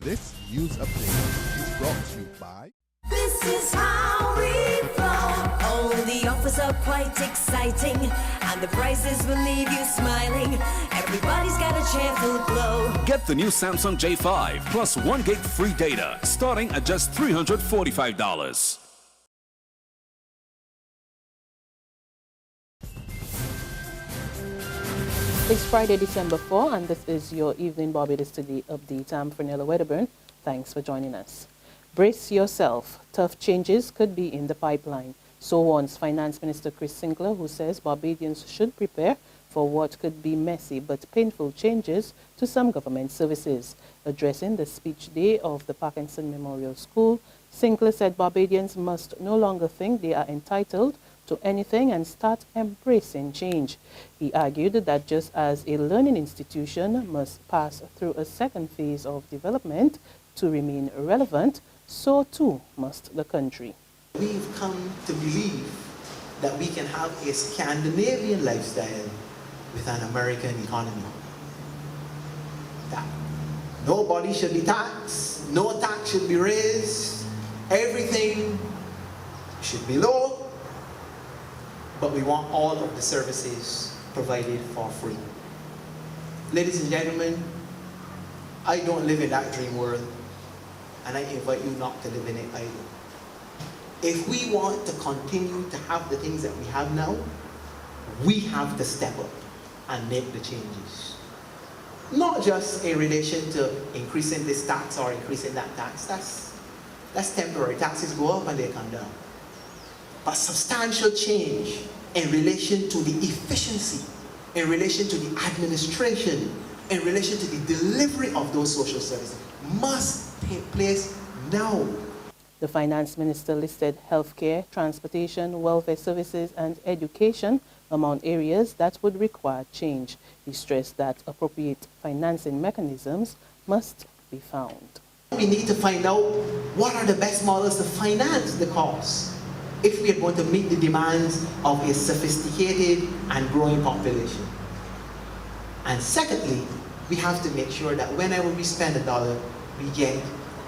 This news update is brought to you by... This is how we flow. Oh, the offers are quite exciting, and the prices will leave you smiling. Everybody's got a cheerful glow. Get the new Samsung J5 plus 1 gig free data starting at just $345. It's Friday, December 4, and this is your Evening Barbados Today update. I'm Fernella Wedderburn. Thanks for joining us. Brace yourself. Tough changes could be in the pipeline. So warns Finance Minister Chris Sinckler, who says Barbadians should prepare for what could be messy but painful changes to some government services. Addressing the speech day of the Parkinson Memorial School, Sinckler said Barbadians must no longer think they are entitled to anything and start embracing change. He argued that just as a learning institution must pass through a second phase of development to remain relevant, so too must the country. We've come to believe that we can have a Scandinavian lifestyle with an American economy. That nobody should be taxed, no tax should be raised, everything should be low, but we want all of the services provided for free. Ladies and gentlemen, I don't live in that dream world, and I invite you not to live in it either. If we want to continue to have the things that we have now, we have to step up and make the changes. Not just in relation to increasing this tax or increasing that tax. That's temporary. Taxes go up and they come down. But substantial change in relation to the efficiency, in relation to the administration, in relation to the delivery of those social services must take place now. The Finance Minister listed healthcare, transportation, welfare services and education among areas that would require change. He stressed that appropriate financing mechanisms must be found. We need to find out what are the best models to finance the costs if we are going to meet the demands of a sophisticated and growing population. And secondly, we have to make sure that whenever we spend a dollar, we get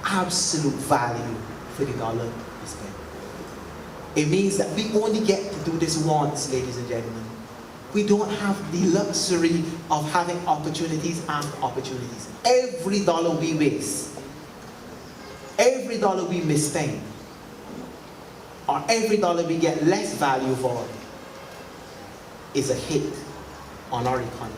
absolute value for the dollar we spend. It means that we only get to do this once, ladies and gentlemen. We don't have the luxury of having opportunities after opportunities. Every dollar we waste, every dollar we misspend, or every dollar we get less value for is a hit on our economy.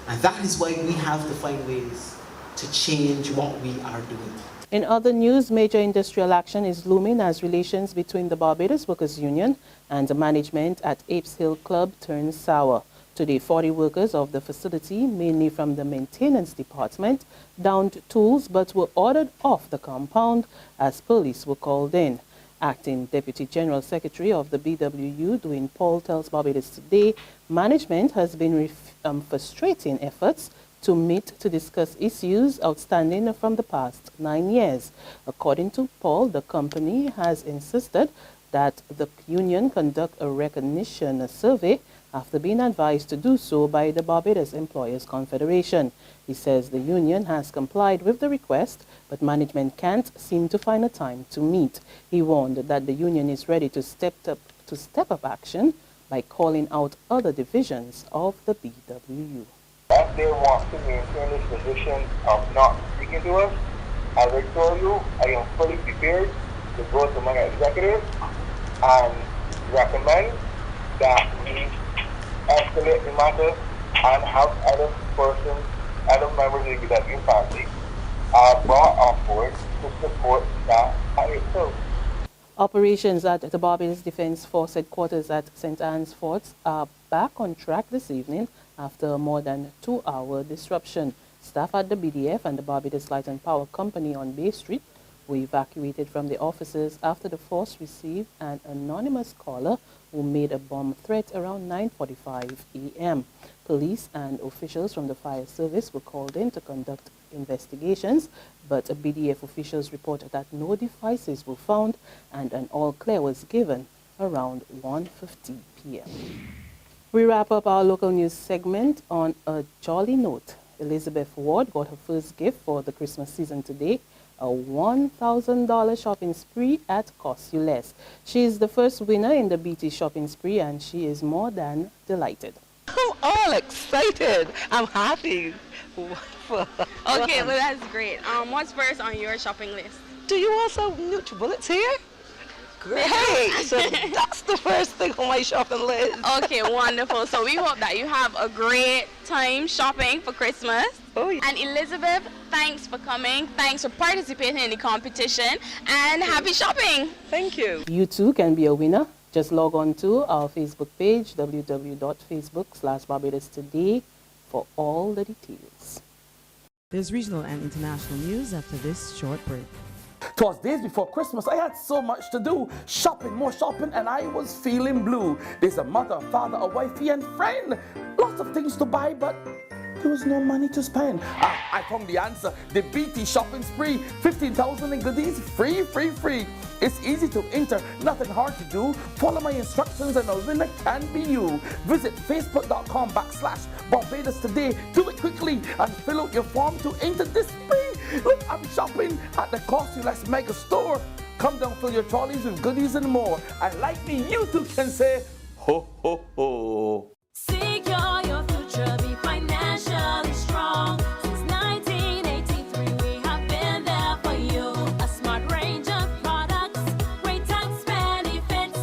And that is why we have to find ways to change what we are doing. In other news, major industrial action is looming as relations between the Barbados Workers Union and the management at Apes Hill Club turn sour. Today, 40 workers of the facility, mainly from the maintenance department, downed tools but were ordered off the compound as police were called in. Acting Deputy General Secretary of the BWU, Dwayne Paul, tells Barbados Today management has been frustrating efforts to meet to discuss issues outstanding from the past 9 years. According to Paul, the company has insisted that the union conduct a recognition survey after being advised to do so by the Barbados Employers Confederation. He says the union has complied with the request, but management can't seem to find a time to meet. He warned that the union is ready to step up action by calling out other divisions of the BWU. If they want to maintain this position of not speaking to us, as I told you, I am fully prepared to go to my executive and recommend that we escalate the matter and have other persons, other members of the executive family brought on board to support that at itself. Operations at the Barbados Defence Force headquarters at St. Anne's Fort are back on track this evening after a more than 2-hour disruption. Staff at the BDF and the Barbados Light and Power Company on Bay Street were evacuated from the offices after the force received an anonymous caller who made a bomb threat around 9:45 a.m. Police and officials from the fire service were called in to conduct investigations, but BDF officials reported that no devices were found and an all clear was given around 1:50 p.m. We wrap up our local news segment on a jolly note. Elizabeth Ward got her first gift for the Christmas season today, a $1,000 shopping spree at Cost You Less. She is the first winner in the BT shopping spree, and she is more than delighted. I'm all excited. I'm happy. Okay, well that's great. What's first on your shopping list? Do you also have NutriBullets here? Great. So that's the first thing on my shopping list. Okay, wonderful. So we hope that you have a great time shopping for Christmas. Oh, yeah. And Elizabeth, thanks for coming. Thanks for participating in the competition. And happy shopping. Thank you. You too can be a winner. Just log on to our Facebook page, www.facebook.com/Barbados Today, for all the details. There's regional and international news after this short break. Twas days before Christmas. I had so much to do. Shopping, more shopping, and I was feeling blue. There's a mother, father, a wifey, and friend. Lots of things to buy, but there was no money to spend. I found the answer. The BT shopping spree. 15,000 in goodies. Free, free, free. It's easy to enter. Nothing hard to do. Follow my instructions and a winner can be you. Visit facebook.com/Barbados Today. Do it quickly and fill out your form to enter this spree. Look, I'm shopping at the Cost You Less mega store. Come down, fill your trolleys with goodies and more. And like me, you too can say, ho, ho, ho. Secure your future, be financially strong. Since 1983, we have been there for you. A smart range of products, great tax benefits.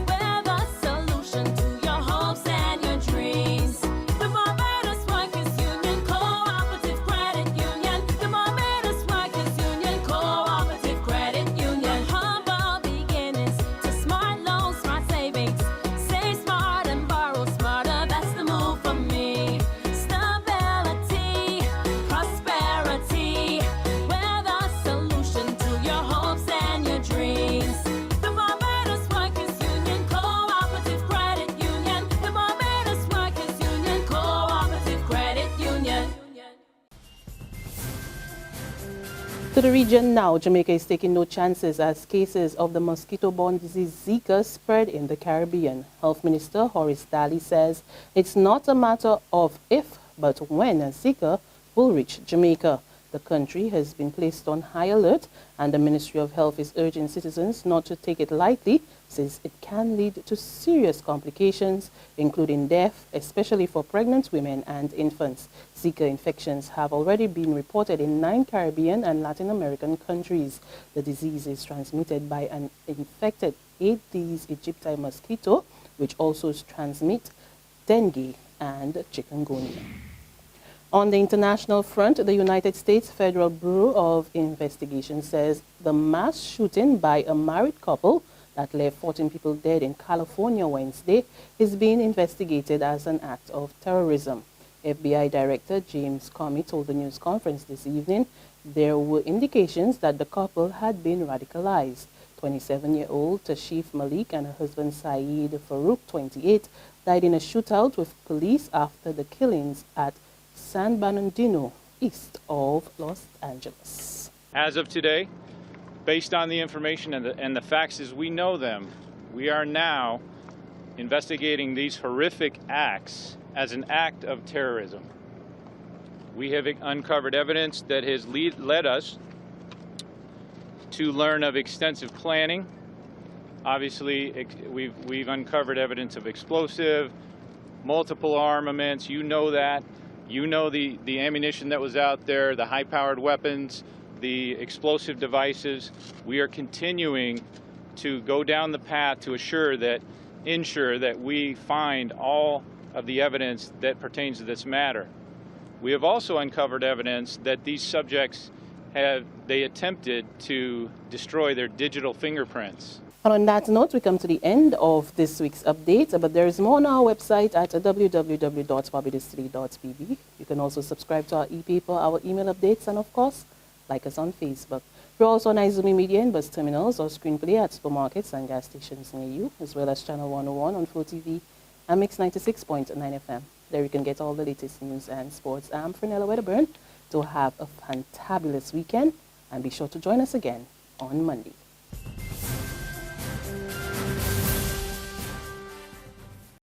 We're the solution to your hopes and your dreams. The Barbados Workers Union Cooperative Credit Union. The Barbados Workers Union Cooperative Credit Union. Humble beginnings to smart loans, smart savings. Save smart and borrow smarter. That's the move for me. Stability, prosperity. We're the solution to your hopes and your dreams. The Barbados Workers Union Cooperative Credit Union. The Barbados Workers Union Cooperative Credit Union. To the region now, Jamaica is taking no chances as cases of the mosquito-borne disease Zika spread in the Caribbean. Health Minister Horace Daly says it's not a matter of if, but when Zika will reach Jamaica. The country has been placed on high alert, and the Ministry of Health is urging citizens not to take it lightly, since it can lead to serious complications, including death, especially for pregnant women and infants. Zika infections have already been reported in 9 Caribbean and Latin American countries. The disease is transmitted by an infected Aedes aegypti mosquito, which also transmits dengue and chikungunya. On the international front, the United States Federal Bureau of Investigation says the mass shooting by a married couple that left 14 people dead in California Wednesday is being investigated as an act of terrorism. FBI Director James Comey told the news conference this evening there were indications that the couple had been radicalized. 27-year-old Tashif Malik and her husband Saeed Farouk, 28, died in a shootout with police after the killings at San Bernardino, east of Los Angeles. As of today, based on the information and the facts as we know them, we are now investigating these horrific acts as an act of terrorism. We have uncovered evidence that has led us to learn of extensive planning. Obviously, we've uncovered evidence of explosive, multiple armaments. You know that. You know the ammunition that was out there, the high-powered weapons, the explosive devices. We are continuing to go down the path to ensure that we find all of the evidence that pertains to this matter. We have also uncovered evidence that these subjects attempted to destroy their digital fingerprints. And on that note, we come to the end of this week's update, but there is more on our website at www.barbadostv.bb. You can also subscribe to our e-paper, our email updates, and of course, like us on Facebook. We're also on Izumi Media in bus terminals or screenplay at supermarkets and gas stations near you, as well as Channel 101 on Flow TV and Mix 96.9 FM. There you can get all the latest news and sports. I'm Frenella Wedderburn. To have a fantabulous weekend, and be sure to join us again on Monday.